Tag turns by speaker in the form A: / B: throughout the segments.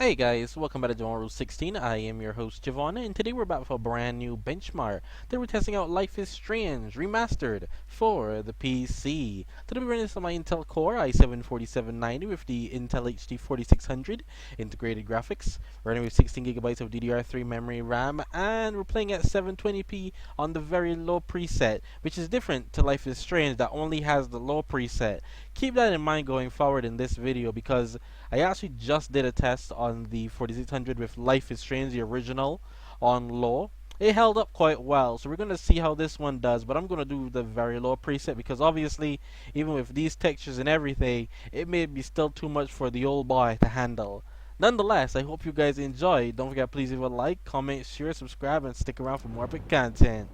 A: Hey guys, welcome back to Javon Rule 16. I am your host Javon, and today we're back with a brand new benchmark. Today we're testing out Life is Strange Remastered for the PC. Today we're running this on my Intel Core i7-4790 with the Intel HD 4600 integrated graphics. We're running with 16GB of DDR3 memory RAM, and we're playing at 720p on the very low preset, which is different to Life is Strange that only has the low preset. Keep that in mind going forward in this video because I actually just did a test on the 4600 with Life is Strange, the original, on low. It held up quite well, so we're going to see how this one does, but I'm going to do the very low preset because obviously, even with these textures and everything, it may be still too much for the old boy to handle. Nonetheless, I hope you guys enjoy. Don't forget, please leave a like, comment, share, subscribe, and stick around for more epic content.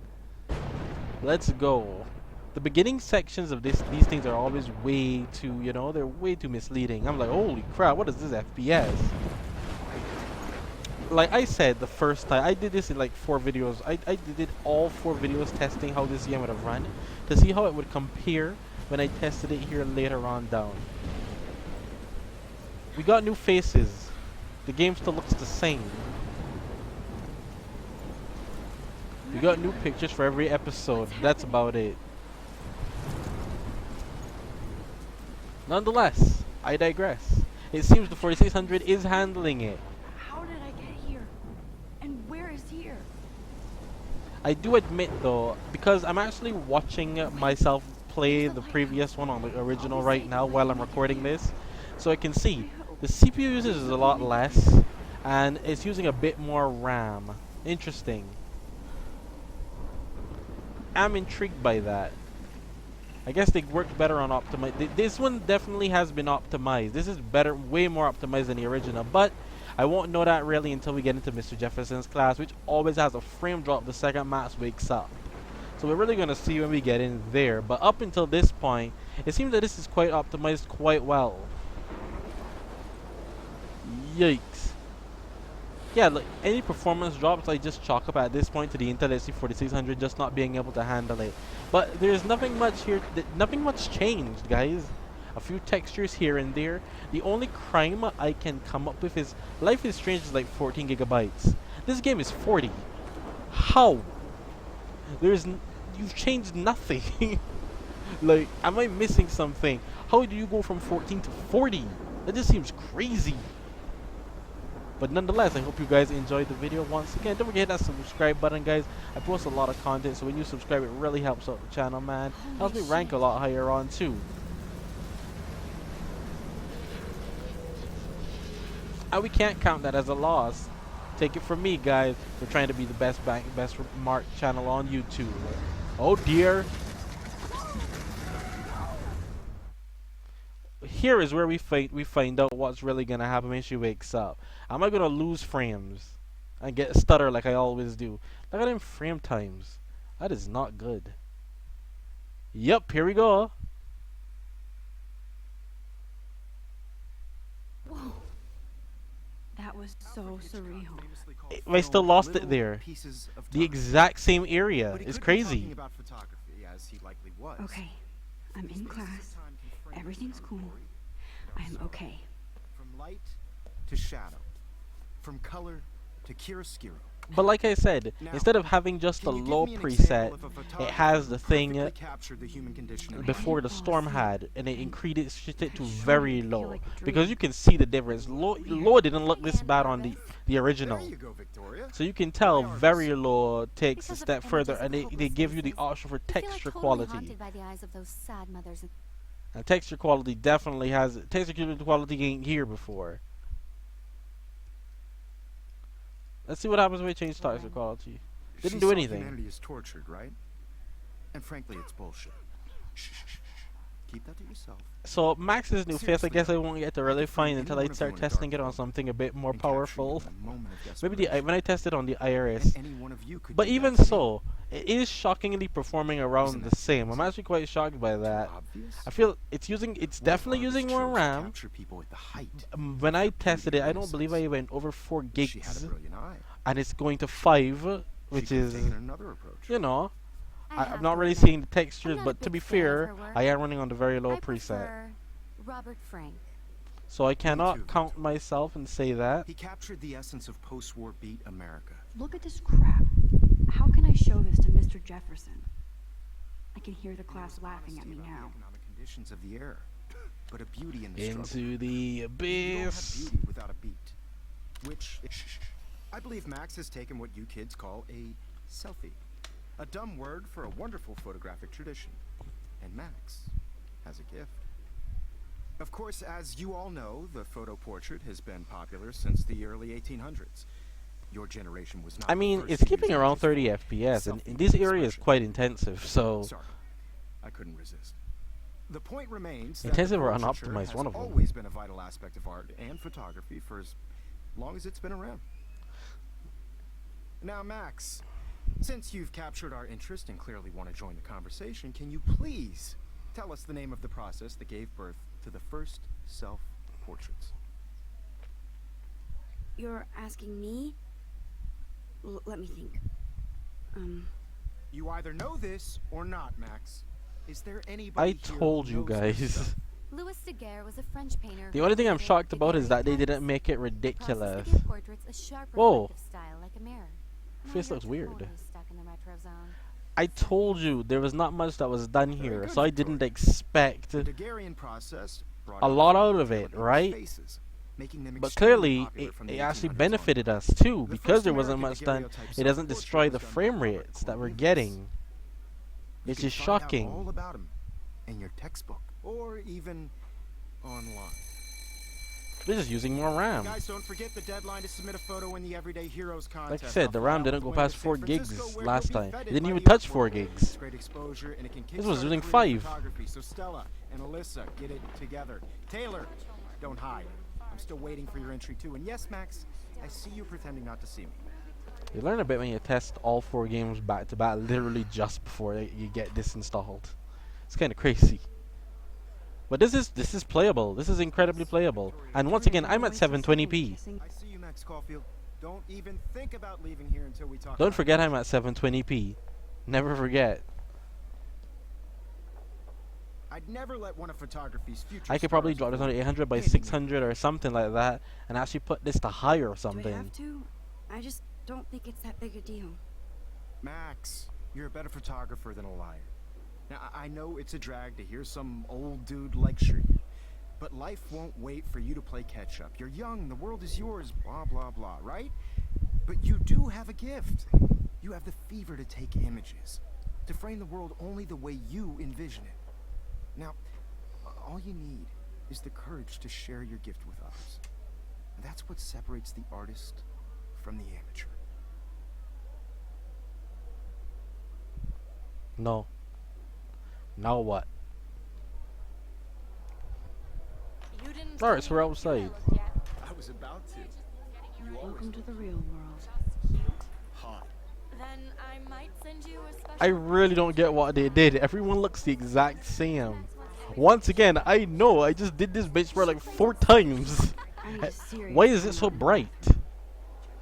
A: Let's go. The beginning sections of these things are always way too, they're way too misleading. I'm like, holy crap, what is this FPS? Like I said the first time, I did this in like 4 videos. I did all 4 videos testing how this game would have run to see how it would compare when I tested it here later on down. We got new faces. The game still looks the same. We got new pictures for every episode. That's about it. Nonetheless, I digress. It seems the 4600 is handling it.
B: How did I get here? And where is here?
A: I do admit though, because I'm actually watching myself play the previous one on the original right now while I'm recording this, so I can see the CPU usage is a lot less and it's using a bit more RAM. Interesting. I'm intrigued by that. I guess they worked better on optimize. This one definitely has been optimized. This is better, way more optimized than the original. But I won't know that really until we get into Mr. Jefferson's class, which always has a frame drop the second Max wakes up. So we're really gonna see when we get in there. But up until this point, it seems that this is quite optimized quite well. Yikes. Yeah, like any performance drops, I just chalk up at this point to the Intel HD 4600 just not being able to handle it. But there's nothing much here, nothing much changed, guys. A few textures here and there. The only crime I can come up with is Life is Strange is like 14 gigabytes. This game is 40. How? You've changed nothing. Like, am I missing something? How do you go from 14 to 40? That just seems crazy. But nonetheless, I hope you guys enjoyed the video once again. Don't forget that subscribe button, guys. I post a lot of content, so when you subscribe, it really helps out the channel, man. Helps me rank a lot higher on, too. And we can't count that as a loss. Take it from me, guys. We're trying to be the best marked channel on YouTube. Oh, dear. Here is where we find out what's really gonna happen when she wakes up. Am I gonna lose frames and get a stutter like I always do? Look at them frame times. That is not good. Yep, here we go.
B: Whoa. That was so surreal.
A: I still lost it there. The exact same area. It's crazy.
B: Okay, I'm in class. Everything's cool. I'm okay.
C: From light to shadow, from color to chiaroscuro.
A: But like I said, instead of having just a low preset, it has the thing before the storm had, and it increased it to very low. Because you can see the difference. Low didn't look this bad on the original. So you can tell very low takes a step further, and they give you the option for texture quality. And texture quality definitely has texture quality ain't here before. Let's see what happens when we change texture quality. Didn't do anything.
C: Humanity is tortured, right? And frankly, it's bullshit. Shh, shh, shh. Keep that to yourself.
A: So Max's new face, I guess I won't get to really find until I start testing it on something a bit more powerful. Maybe when I test it on the IRS. But even so, it is shockingly performing around the same. I'm actually quite shocked by that. I feel it's definitely using more RAM. When I tested it, I don't believe I went over 4 gigs, and it's going to 5, which is, you know. I'm not really seeing the textures, but to be fair, I am running on the very low preset.
D: Robert Frank.
A: So I
C: too,
A: cannot count
C: Victor.
A: myself and say that.
C: He captured the essence of post-war beat America.
B: Look at this crap. How can I show this to Mr. Jefferson? I can hear the class laughing at me
C: About the
B: now.
C: economic conditions of the era, but a beauty in the struggle.
A: Into the
C: You don't have
A: abyss.
C: beauty without a beat. Which, I believe Max has taken what you kids call a selfie. A dumb word for a wonderful photographic tradition. And Max has a gift. Of course, as you all know, the photo portrait has been popular since the early 1800s. Your generation was not
A: I
C: the
A: mean,
C: first
A: it's
C: to
A: keeping
C: use
A: around
C: images
A: 30
C: for
A: FPS, and
C: selfie
A: this area is
C: expression.
A: quite intensive, so
C: Sorry, I couldn't resist. The point remains that
A: intensive
C: the
A: or
C: portraiture
A: unoptimized,
C: has
A: one of them.
C: always been a vital aspect of art and photography for as long as it's been around. Now, Max, since you've captured our interest and clearly want to join the conversation, can you please tell us the name of the process that gave birth to the first self-portraits?
B: You're asking me? Let me think.
C: You either know this or not, Max. Is there
A: I
C: anybody here
A: told
C: who
A: you
C: knows this
A: guys.
C: stuff?
D: Louis Daguerre was a French painter.
A: The
D: who
A: only thing I'm
D: invented
A: shocked about is that they
D: daguerreotypes,
A: didn't make it
D: a process
A: ridiculous.
D: that gives portraits a sharp
A: Whoa.
D: reflective style like a mirror. Now
A: Face
D: you're
A: looks weird.
D: totally stuck in the retro zone.
A: I told you there was not much that was done
C: Very
A: here,
C: good,
A: so I didn't
C: Victoria.
A: expect
C: The Daguerrean process brought
A: a
C: out
A: lot
C: the
A: out of
C: ability
A: it,
C: to
A: right?
C: faces, making them
A: But
C: extremely
A: clearly,
C: popular from
A: it
C: the
A: actually
C: 1800s on.
A: benefited us too,
C: The
A: because
C: first
A: there wasn't
C: American
A: much done.
C: daguerreotype
A: It doesn't
C: self-portrait
A: destroy the
C: was done by
A: frame
C: Robert
A: rates that we're
C: Cornelius.
A: getting.
C: You
A: It's
C: can
A: just
C: find out
A: shocking.
C: all about him in your textbook or even online.
A: They're just using more RAM.
C: Guys, don't forget the deadline to submit a photo in the Everyday Heroes contest.
A: Like I said, the
C: I'll
A: RAM
C: fly
A: didn't
C: all
A: go
C: the way
A: past
C: to
A: 4
C: San
A: gigs
C: Francisco, where
A: last
C: you'll be
A: time. It
C: feted
A: didn't
C: by
A: even
C: the
A: touch
C: art
A: 4
C: world.
A: gigs.
C: It's great exposure, and it can
A: This was
C: kickstart a
A: using
C: career in
A: 5.
C: photography. So Stella and Alyssa, get it together. Taylor, don't hide. I'm still waiting for your entry too. And yes, Max, I see you pretending not to see me.
A: You learn a bit when you test all 4 games back to back, literally just before you get this installed. It's kind of crazy. But this is playable. This is incredibly playable. And once again, I'm at 720p.
C: I see you, Max Caulfield. Don't even think about leaving here until we talk.
A: Don't
C: about
A: forget
C: it.
A: I'm at 720p. Never forget.
C: I'd never let one of photography's future
A: I could probably
C: stars
A: drop this on to
C: avoid
A: 800 by
C: painting
A: 600 or something like that, and actually put this to higher or
B: Do I
A: something.
B: have to? I just don't think it's that big a deal.
C: Max, you're a better photographer than a liar. Now, I know it's a drag to hear some old dude lecture you, but life won't wait for you to play catch up. You're young, the world is yours, blah, blah, blah, right? But you do have a gift. You have the fever to take images, to frame the world only the way you envision it. Now, all you need is the courage to share your gift with others. And that's what separates the artist from the amateur.
A: No. Now what?
D: You didn't
A: Alright, so
D: tell
A: we're
D: me what you
A: outside.
D: looked at.
C: I was about to. You
B: Welcome to the real world.
C: hot.
D: Then I might send you a special.
A: I really don't get what they did. Everyone looks the exact same. Once again, I know I just did this benchmark like 4 times.
B: I need a serious
A: Why is it so
B: timeout now.
A: bright?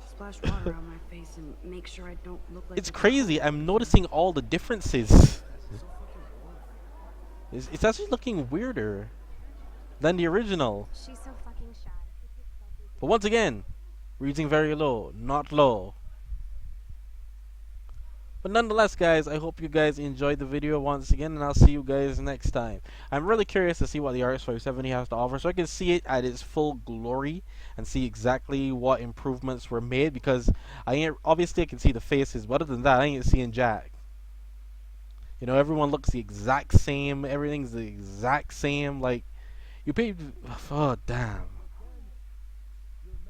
B: Splash water on my face and make sure I don't look like
A: It's
B: a
A: crazy. I'm noticing all the differences. It's actually looking weirder than the original.
E: She's so fucking shy.
A: But once again, reading very low, not low. But nonetheless, guys, I hope you guys enjoyed the video once again, and I'll see you guys next time. I'm really curious to see what the RX 570 has to offer, so I can see it at its full glory and see exactly what improvements were made, because obviously I can see the faces, but other than that, I ain't seeing jack. You know, everyone looks the exact same, everything's the exact same, like, you paid, oh damn.